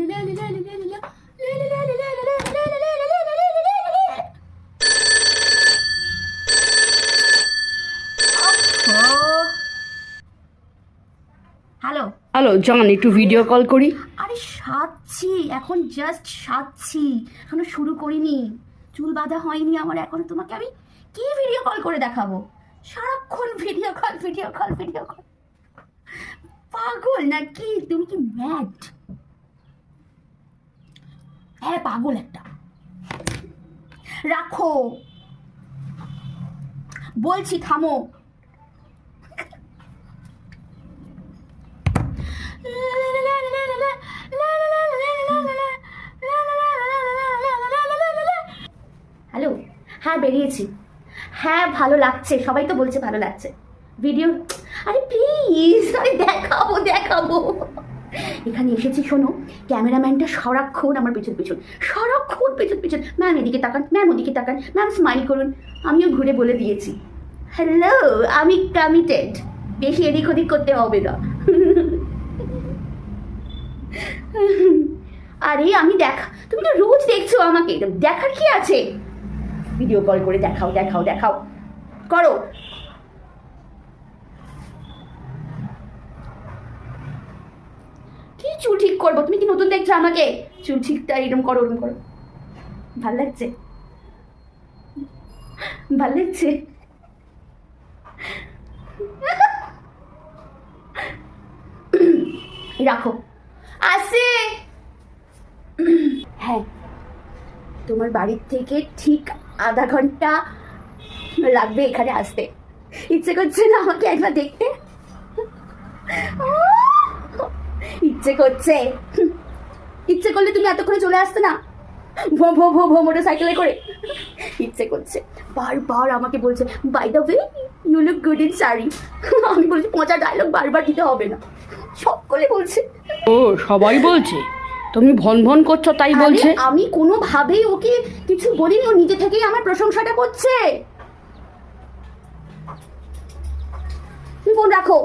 Hello hello জান, একটু video call করি। আরে সাজছি, এখন জাস্ট সাজছি, এখনো শুরু করিনি, চুল বাঁধা হয়নি আমার এখনো। তোমাকে আমি কি ভিডিও কল করে দেখাবো? সারাক্ষণ video call video call video call. পাগল নাকি তুমি? কি ম্যাড? হ্যাঁ পাগল একটা। রাখো বলছি, থামো। হ্যালো, হ্যাঁ বেরিয়েছি। হ্যাঁ ভালো লাগছে, সবাই তো বলছে ভালো লাগছে ভিডিও। আরে প্লিজ, আরে দেখাবো দেখাবো। এখানে এসেছি, শোনো, ক্যামেরাম্যানটা সারাক্ষণ আমার পেছন পেছন, সারাক্ষণ পেছন পেছন। ম্যাম এদিকে তাকান, ম্যাম ওদিকে তাকান, ম্যাম স্মাইল করুন। আমিও ঘুরে বলে দিয়েছি হ্যালো, আমি কমিটেড, বেশি এদিক ওদিক করতে হবে না। আরে আমি তুমি তো রোজ দেখছো আমাকে, দেখার কি আছে? ভিডিও কল করে দেখাও দেখাও দেখাও, করো। কি চুল ঠিক করবো? তুমি কি নতুন দেখছো আমাকে? চুল ঠিকটা এরকম করো, ওরকম করো। ভাল লাগছে, ভাল লাগছে। রাখো, আসে। হ্যাঁ, তোমার বাড়ির থেকে ঠিক আধা ঘন্টা লাগবে এখানে আসতে। ইচ্ছে করছে না আমাকে একবার দেখতে? ইচ্ছে করছে, ইচ্ছে করলে তুমি এতক্ষণে চলে আসতে না, ভো ভো ভো ভো মোটর সাইকেলে করে। ইচ্ছে করছে, বারবার আমাকে বলছে by the way you look good in sari. আমি বলছি পচা ডায়লগ বারবার দিতে হবে না, সকলে বলছে। ও সবাই বলছে, তুমি ভন ভন করছো তাই বলছে। আমি কোনোভাবেই ওকে কিছু বলিনি, ও নিজে থেকেই আমার প্রশংসাটা করছে। তুমি ফোন রাখো।